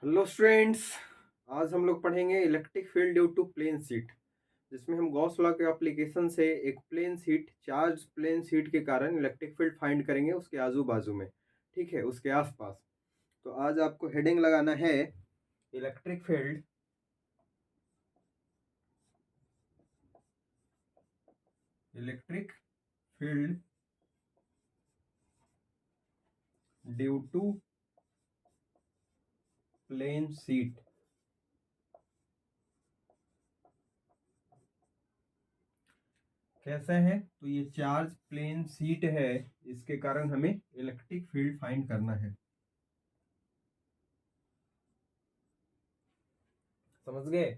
Hello students. आज हम लोग पढ़ेंगे electric field due to plane sheet, जिसमें हम गॉस लॉ के एप्लीकेशन से एक plane sheet charge plane sheet के कारण इलेक्ट्रिक फील्ड फाइंड करेंगे उसके आजू बाजू में, ठीक है, उसके आसपास। तो आज आपको हेडिंग लगाना है electric field electric field due to plane sheet. कैसा है? तो ये चार्ज प्लेन शीट है, इसके कारण हमें इलेक्ट्रिक फील्ड फाइंड करना है। समझ गए?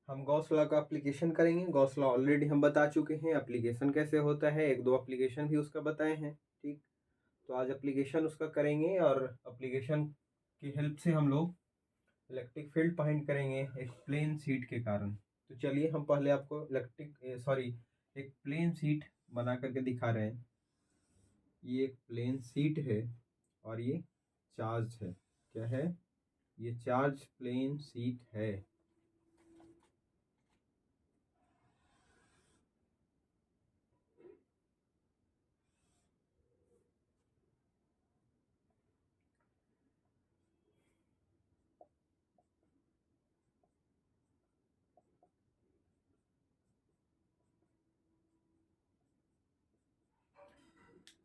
हम गॉस लॉ का एप्लीकेशन करेंगे। गॉस लॉ ऑलरेडी हम बता चुके हैं, एप्लीकेशन कैसे होता है, एक दो एप्लीकेशन भी उसका बताए हैं, ठीक। तो आज एप्लीकेशन उसका करेंगे और एप्लीकेशन की हेल्प से हम लोग इलेक्ट्रिक फील्ड फाइंड करेंगे एक प्लेन शीट के कारण। तो चलिए हम पहले आपको एक प्लेन शीट बना करके दिखा रहे हैं। ये एक प्लेन शीट है और ये चार्ज है। क्या है? ये चार्ज प्लेन शीट है।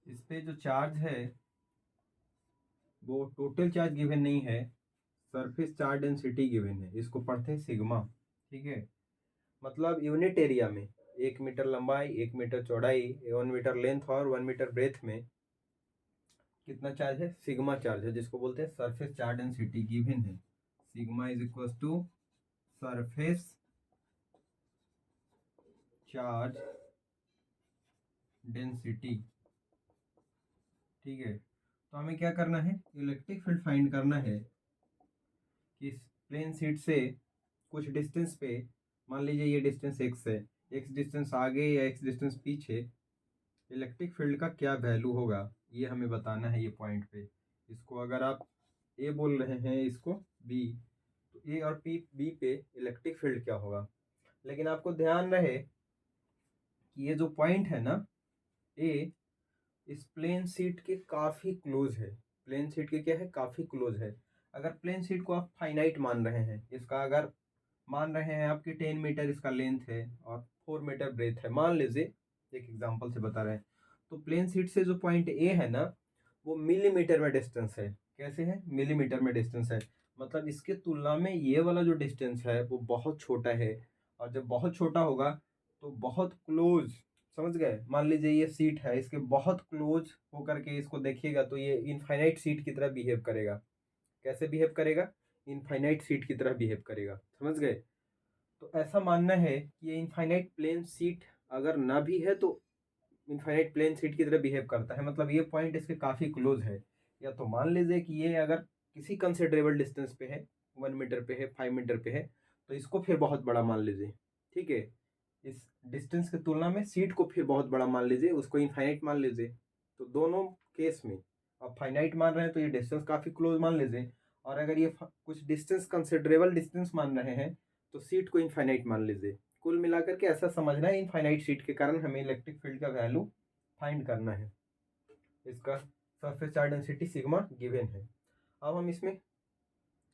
इस पे जो चार्ज है वो टोटल चार्ज गिवन नहीं है, सरफेस चार्ज डेंसिटी गिवन है। इसको पढ़ते हैं सिग्मा, ठीक है। मतलब यूनिट एरिया में 1 मीटर लंबाई, 1 मीटर चौड़ाई, 1 मीटर लेंथ और 1 मीटर ब्रेथ में कितना चार्ज है? सिग्मा चार्ज है, जिसको बोलते हैं सरफेस चार्ज डेंसिटी गिवन है। Sigma is equal to surface charge density, ठीक है। तो हमें क्या करना है? इलेक्ट्रिक फील्ड फाइंड करना है कि इस प्लेन शीट से कुछ डिस्टेंस पे, मान लीजिए ये डिस्टेंस x है, x डिस्टेंस आगे या x डिस्टेंस पीछे, इलेक्ट्रिक फील्ड का क्या वैल्यू होगा, ये हमें बताना है। ये पॉइंट पे इसको अगर आप a बोल रहे हैं, इसको b, तो a और b पे इलेक्ट्रिक फील्ड क्या होगा। लेकिन आपको ध्यान रहे कि ये जो पॉइंट है ना a, इस प्लेन शीट के काफ़ी क्लोज है। प्लेन शीट के क्या है? काफ़ी क्लोज है। अगर प्लेन शीट को आप फाइनाइट मान रहे हैं, इसका अगर मान रहे हैं आपकी 10 मीटर इसका लेंथ है और 4 मीटर ब्रेथ है, मान लीजिए, एक एग्जांपल से बता रहे हैं, तो प्लेन शीट से जो पॉइंट ए है ना, वो मिलीमीटर में डिस्टेंस है। कैसे है? मिलीमीटर में डिस्टेंस है। मतलब इसके तुलना में ये वाला जो डिस्टेंस है वो बहुत छोटा है। और जब बहुत छोटा होगा तो बहुत क्लोज, समझ गए? मान लीजिए ये सीट है, इसके बहुत क्लोज होकर के इसको देखिएगा तो ये इनफाइनाइट सीट की तरह बिहेव करेगा। कैसे बिहेव करेगा? इनफाइनाइट सीट की तरह बिहेव करेगा। समझ गए? तो ऐसा मानना है कि ये इनफाइनाइट प्लेन सीट अगर ना भी है तो इनफाइनाइट प्लेन सीट की तरह बिहेव करता है। मतलब ये पॉइंट इसके काफ़ी क्लोज है। या तो मान लीजिए कि ये अगर किसी कंसिडरेबल डिस्टेंस पे है, 1 मीटर पे है, 5 मीटर पे है, तो इसको फिर बहुत बड़ा मान लीजिए, ठीक है। इस डिस्टेंस की तुलना में सीट को फिर बहुत बड़ा मान लीजिए, उसको इनफाइनाइट मान लीजिए। तो दोनों केस में आप फाइनाइट मान रहे हैं तो ये डिस्टेंस काफ़ी क्लोज मान लीजिए, और अगर ये कुछ डिस्टेंस कंसिडरेबल डिस्टेंस मान रहे हैं तो सीट को इनफाइनाइट मान लीजिए। कुल मिलाकर के ऐसा समझना है, इनफाइनाइट सीट के कारण हमें इलेक्ट्रिक फील्ड का वैल्यू फाइंड करना है। इसका surface charge density sigma given है। अब हम इसमें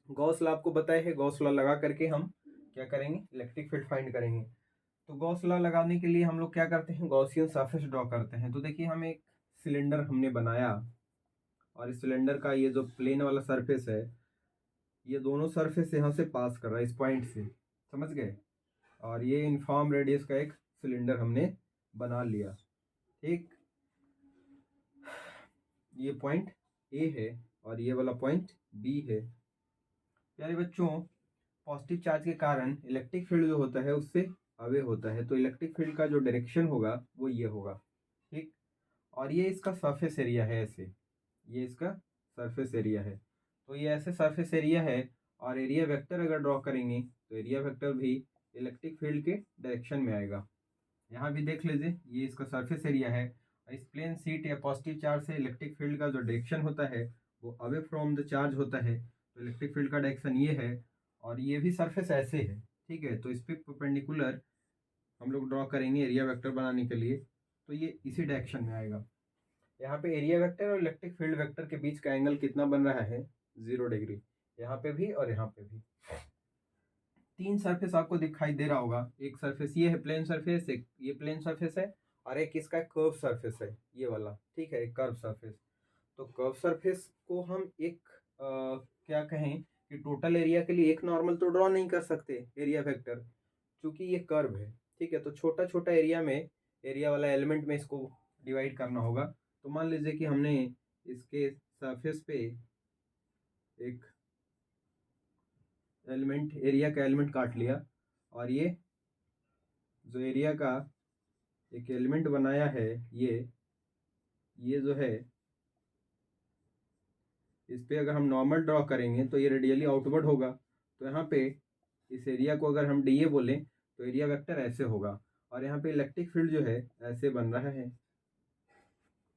गॉस लॉ आपको बताए हैं, गॉस लॉ लगा करके हम क्या करेंगे? इलेक्ट्रिक फील्ड फाइंड करेंगे। तो गॉस लॉ लगाने के लिए हम लोग क्या करते हैं? गॉसियन सरफेस ड्रॉ करते हैं। तो देखिए, हम एक सिलेंडर हमने बनाया और इस सिलेंडर का ये जो प्लेन वाला सरफेस है, ये दोनों सरफेस यहाँ से पास कर रहा है इस पॉइंट से, समझ गए? और ये यूनिफॉर्म रेडियस का एक सिलेंडर हमने बना लिया, ठीक। ये पॉइंट ए है और ये वाला पॉइंट बी है। प्यारे बच्चों, पॉजिटिव चार्ज के कारण इलेक्ट्रिक फील्ड जो होता है उससे अवे होता है, तो इलेक्ट्रिक फील्ड का जो डायरेक्शन होगा वो ये होगा, ठीक। और ये इसका सरफेस एरिया है, ऐसे ये इसका सरफेस एरिया है। तो ये ऐसे सरफेस एरिया है, और एरिया वेक्टर अगर ड्रॉ करेंगे तो एरिया वेक्टर भी इलेक्ट्रिक फील्ड के डायरेक्शन में आएगा। यहाँ भी देख लीजिए, ये इसका सरफेस एरिया है, और इस प्लेन शीट या पॉजिटिव चार्ज से इलेक्ट्रिक फील्ड का जो डायरेक्शन होता है वो अवे फ्रॉम द चार्ज होता है। तो इलेक्ट्रिक फील्ड का डायरेक्शन ये है और ये भी सरफेस ऐसे है, ठीक है। तो इस पर परपेंडिकुलर हम लोग ड्रॉ करेंगे एरिया वेक्टर बनाने के लिए, तो ये इसी डायरेक्शन में आएगा। यहाँ पे एरिया वेक्टर और इलेक्ट्रिक फील्ड वेक्टर के बीच का एंगल कितना बन रहा है, 0 डिग्री, यहाँ पे भी और यहाँ पे भी। 3 सरफेस आपको दिखाई दे रहा होगा, एक सरफेस ये है प्लेन सरफेस, एक ये प्लेन सरफेस है और एक इसका कर्व सरफेस है ये वाला, ठीक है, एक कर्व सरफेस। तो कर्व सरफेस को हम एक क्या कहें कि टोटल एरिया के लिए एक नॉर्मल तो ड्रॉ नहीं कर सकते एरिया वेक्टर, क्योंकि ये कर्व है, ठीक है। तो छोटा छोटा एरिया में, एरिया वाला एलिमेंट में इसको डिवाइड करना होगा। तो मान लीजिए कि हमने इसके सरफेस पे एक एलिमेंट, एरिया का एलिमेंट काट लिया और ये जो एरिया का एक एलिमेंट बनाया है ये जो है, इस पे अगर हम नॉर्मल ड्रॉ करेंगे तो ये रेडियली आउटवर्ड होगा। तो यहाँ पे इस एरिया को अगर हम डी ए बोलें तो एरिया वेक्टर ऐसे होगा और यहाँ पे इलेक्ट्रिक फील्ड जो है ऐसे बन रहा है,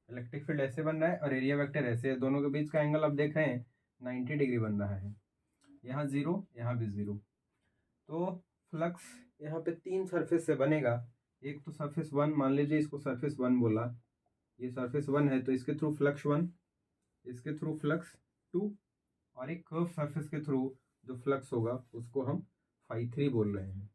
इलेक्ट्रिक फील्ड ऐसे बन रहा है और एरिया वेक्टर ऐसे है। दोनों के बीच का एंगल आप देख रहे हैं 90 डिग्री बन रहा है, यहाँ 0, यहाँ भी 0। तो फ्लक्स यहाँ पे 3 सरफेस से बनेगा। एक तो सरफेस 1, मान लीजिए इसको सरफेस 1 बोला, ये सरफेस 1 है तो इसके थ्रू फ्लक्स 1, इसके थ्रू फ्लक्स 2 और एक कर्व सरफेस के थ्रू जो फ्लक्स होगा उसको हम φ3 बोल रहे हैं।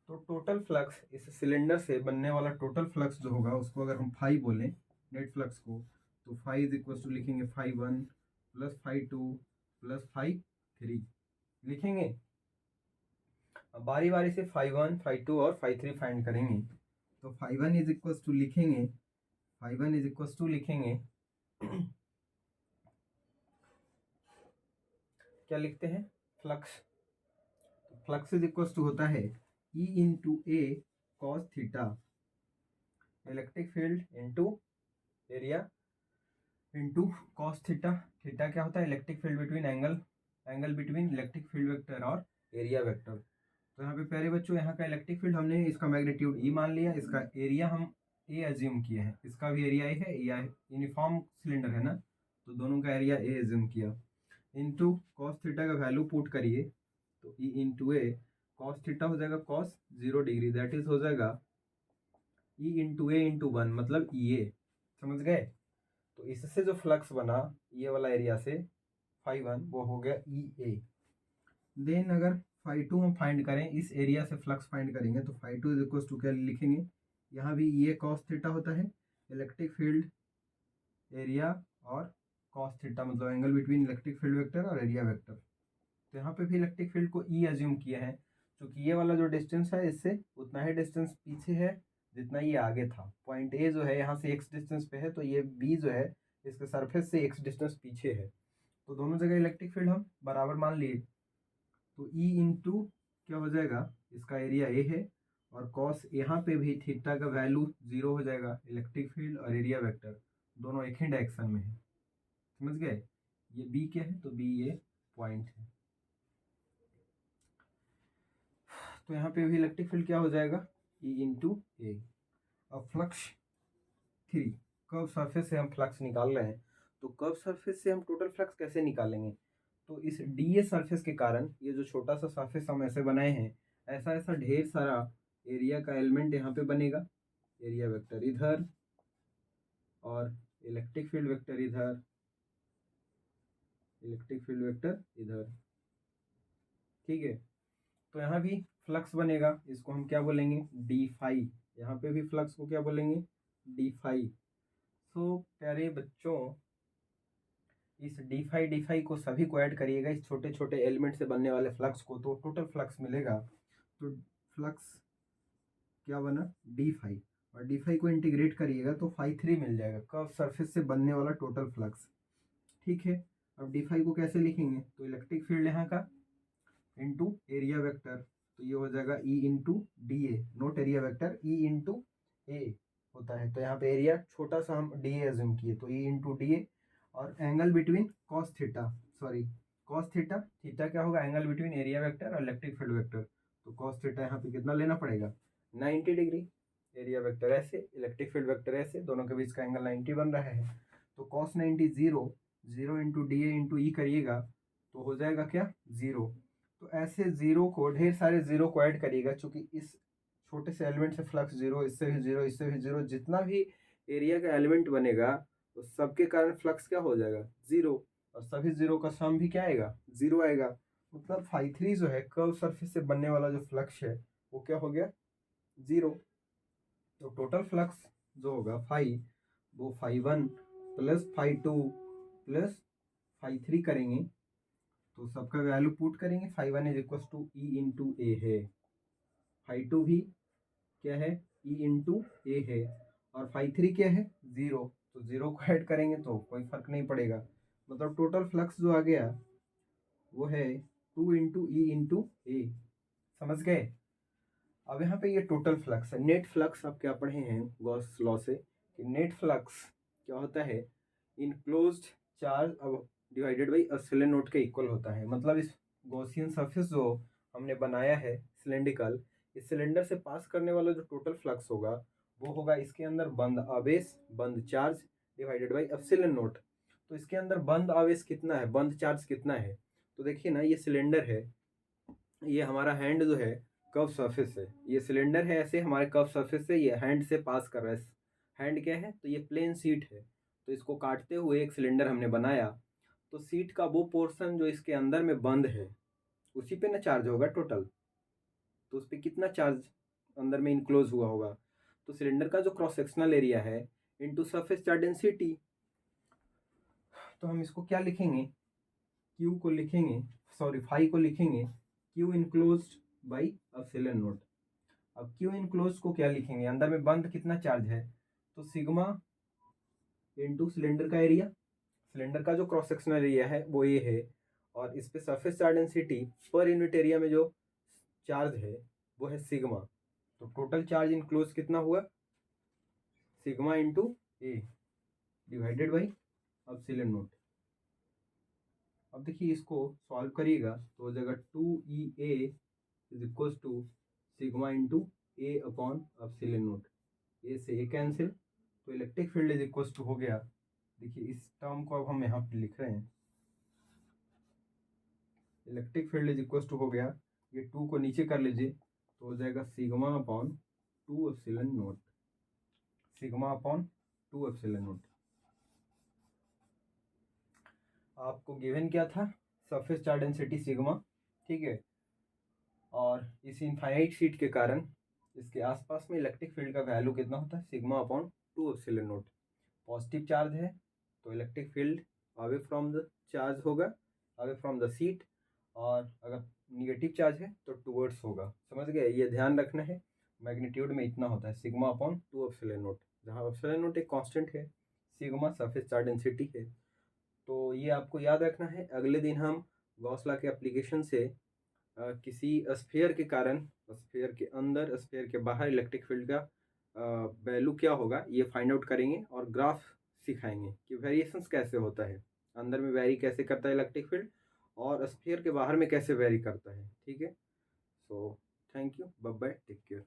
तो टोटल फ्लक्स, इस सिलेंडर से बनने वाला टोटल फ्लक्स जो होगा उसको अगर हम फाई बोलें, नेट फ्लक्स को, तो फाई इज इक्वल टू लिखेंगे φ1 प्लस φ2 प्लस φ3 लिखेंगे। अब बारी बारी से φ1, φ2 और φ3 फाइंड करेंगे। तो φ1 इज इक्वल टू लिखेंगे, φ1 इज इक्वल टू लिखेंगे क्या लिखते हैं, flux. Flux is equal to होता है E into A cos theta, electric field into area into cos theta. Theta क्या होता है, electric field between angle between electric field vector और एरिया वेक्टर। तो यहाँ पे प्यारे बच्चों, यहाँ का इलेक्ट्रिक फील्ड हमने इसका मैग्नीट्यूड ई मान लिया, इसका एरिया हम ए एज्यूम किए हैं, इसका भी एरिया ए है, या यूनिफॉर्म सिलेंडर है ना, तो दोनों का एरिया ए एज्यूम किया, इंटू कॉस थीटा का वैल्यू पुट करिए तो ई इंटू ए कॉस थीटा हो जाएगा कॉस 0 डिग्री, दैट इज हो जाएगा ई इंटू ए इंटू 1, मतलब ई ए, समझ गए। तो इससे जो फ्लक्स बना ये वाला एरिया से φ1 वो हो गया ई ए। देन अगर φ2 हम फाइंड करें, इस एरिया से फ्लक्स फाइंड करेंगे तो φ2 इज इक्वल टू क्या लिखेंगे, यहाँ भी ये कॉस थीटा होता है, इलेक्ट्रिक फील्ड एरिया और कॉस थीटा मतलब angle between electric field vector और एरिया वेक्टर। तो यहाँ पे भी इलेक्ट्रिक फील्ड को ई एज्यूम किया है, क्योंकि ये वाला जो डिस्टेंस है इससे उतना ही डिस्टेंस पीछे है जितना ये आगे था। पॉइंट ए जो है यहाँ से एक्स डिस्टेंस पे है, तो ये बी जो है इसके सरफेस से एक्स डिस्टेंस पीछे है। तो दोनों जगह इलेक्ट्रिक फील्ड हम बराबर मान लिए। तो ई इंटू क्या हो जाएगा, इसका एरिया ए है और कॉस यहाँ पे भी थीटा का वैल्यू 0 हो जाएगा। इलेक्ट्रिक फील्ड और एरिया वेक्टर दोनों एक ही डायरेक्शन में है, समझ गए। ये बी क्या है, तो बी ये पॉइंट है। तो यहाँ पे भी इलेक्ट्रिक फील्ड क्या हो जाएगा, ई इंटू ए। अब फ्लक्स 3, कर्व सरफेस से हम फ्लक्स निकाल रहे हैं, तो कर्व सरफेस से हम टोटल फ्लक्स कैसे निकालेंगे। तो इस डी ए सरफेस के कारण ये जो छोटा सा सरफेस हम ऐसे बनाए हैं, ऐसा ऐसा ढेर सारा एरिया का एलिमेंट यहाँ पे बनेगा, एरिया वेक्टर इधर और इलेक्ट्रिक फील्ड वेक्टर इधर, इलेक्ट्रिक फील्ड वेक्टर इधर, ठीक है। तो यहाँ भी फ्लक्स बनेगा, इसको हम क्या बोलेंगे, डी फाई। यहाँ पे भी फ्लक्स को क्या बोलेंगे, डी फाई। सो प्यारे बच्चों, इस डी फाई को सभी को ऐड करिएगा, इस छोटे छोटे एलिमेंट से बनने वाले फ्लक्स को, तो टोटल फ्लक्स मिलेगा। तो फ्लक्स क्या बना, डी फाई, और डी फाई को इंटीग्रेट करिएगा तो φ3 मिल जाएगा, कर्व सरफेस से बनने वाला टोटल फ्लक्स, ठीक है। अब डी फाई को कैसे लिखेंगे, तो इलेक्ट्रिक फील्ड यहाँ का इंटू एरिया वेक्टर, तो ये हो जाएगा E into d A, note area vector, E into A होता है। तो यहाँ पे एरिया छोटा सा हम डी ए एज्यूम किए, तो ई इंटू डी ए, और angle between cos theta, sorry cos theta, theta क्या होगा, एंगल बिटवीन एरिया वेक्टर और इलेक्ट्रिक फील्ड वेक्टर। तो कॉस थीटा यहाँ पे कितना लेना पड़ेगा, 90 डिग्री। एरिया वेक्टर ऐसे, इलेक्ट्रिक फील्ड वेक्टर ऐसे, दोनों के बीच का एंगल 90 बन रहा है। तो cos 90 0 into d A into E करिएगा तो हो जाएगा क्या, 0। तो ऐसे ज़ीरो को, ढेर सारे ज़ीरो को ऐड करिएगा, चूँकि इस छोटे से एलिमेंट से फ्लक्स 0, इससे भी 0, इससे भी 0, जितना भी एरिया का एलिमेंट बनेगा तो सबके कारण फ्लक्स क्या हो जाएगा, 0। और सभी ज़ीरो का सम भी क्या आएगा, 0 आएगा। मतलब φ3 जो है कर्व सरफेस से बनने वाला जो फ्लक्स है वो क्या हो गया, 0। तो टोटल फ्लक्स जो होगा फाई, वो φ1 प्लस φ2 प्लस φ3 करेंगे, तो सबका वैल्यू पुट करेंगे। φ1 is equal to E into A है, φ2 भी क्या है, ई इंटू ए है, और φ3 क्या है, 0। तो 0 को ऐड करेंगे तो कोई फर्क नहीं पड़ेगा। मतलब टोटल फ्लक्स जो आ गया वो है 2 इंटू ई इंटू ए। समझ गए। अब यहाँ पे ये टोटल फ्लक्स है। नेट फ्लक्स आप क्या पढ़े हैं गॉस लॉ से, कि नेट फ्लक्स क्या होता है, इनक्लोज्ड चार्ज अब डिवाइडेड बाई एप्सिलॉन नोट के इक्वल होता है। मतलब इस गॉसियन सरफेस जो हमने बनाया है सिलेंड्रिकल, इस सिलेंडर से पास करने वाला जो टोटल फ्लक्स होगा वो होगा इसके अंदर बंद आवेश, बंद charge divided by epsilon note. तो इसके अंदर बंद आवेश कितना है, बंद चार्ज कितना है, तो देखिए ना, ये सिलेंडर है, ये हमारा हैंड जो है कर्व सरफेस है, ये सिलेंडर है ऐसे हमारे कर्व सरफेस से ये हैंड से पास कर रहा है। हैंड क्या है, तो ये प्लेन सीट है, तो इसको काटते हुए एक सिलेंडर हमने बनाया। तो सीट का वो पोर्शन जो इसके अंदर में बंद है उसी पे ना चार्ज होगा टोटल, तो उस पर कितना चार्ज अंदर में इनक्लोज हुआ होगा। तो सिलेंडर का जो क्रॉस सेक्शनल एरिया है इंटू सरफेस चार्ज डेंसिटी। तो हम इसको क्या लिखेंगे, क्यू को लिखेंगे, सॉरी फाई को लिखेंगे Q enclosed by epsilon naught. अब क्यू इनक्लोज को क्या लिखेंगे, अंदर में बंद कितना चार्ज है, तो सिग्मा इंटू सिलेंडर का एरिया, सिलेंडर का जो क्रॉस सेक्शनल एरिया है वो ये है, और इस पे surface charge density per unit area में जो चार्ज है वो है सिग्मा। तो टोटल चार्ज इनक्लोज कितना हुआ, sigma into A divided by epsilon naught. अब देखिए इसको सॉल्व करिएगा तो हो जाएगा 2EA is equal to sigma into A upon epsilon naught. A से ए कैंसिल, तो electric field is equal to हो गया। देखिए इस टर्म को अब हम यहाँ पे लिख रहे हैं, electric field is equal to हो गया, ये 2 को नीचे कर लीजिए तो हो जाएगा sigma upon 2 epsilon note, sigma upon 2 epsilon note. आपको गिवन क्या था, सरफेस चार्ज डेंसिटी सिग्मा, ठीक है, और इस इनफाइनाइट शीट के कारण इसके आसपास में इलेक्ट्रिक फील्ड का वैल्यू कितना होता है, sigma upon 2 epsilon note. Positive charge है तो electric field away from the charge होगा, अवे फ्रॉम द सीट, और अगर निगेटिव चार्ज है तो टूवर्ड्स होगा। समझ गए, ये ध्यान रखना है। मैग्नीट्यूड में इतना होता है सिग्मा अपॉन 2 एप्सिलॉन नोट, जहाँ एप्सिलॉन नोट एक कांस्टेंट है, सिग्मा सरफेस चार्ज डेंसिटी है। तो ये आपको याद रखना है। अगले दिन हम गॉस लॉ के एप्लीकेशन से किसी स्फीयर के कारण, स्फीयर के अंदर स्फीयर के बाहर इलेक्ट्रिक फील्ड का वैल्यू क्या होगा ये फाइंड आउट करेंगे, और ग्राफ सिखाएंगे कि वेरिएशंस कैसे होता है, अंदर में वेरी कैसे करता है इलेक्ट्रिक फील्ड, और स्फीयर के बाहर में कैसे वेरी करता है। ठीक है, so thank you, bye bye, take care.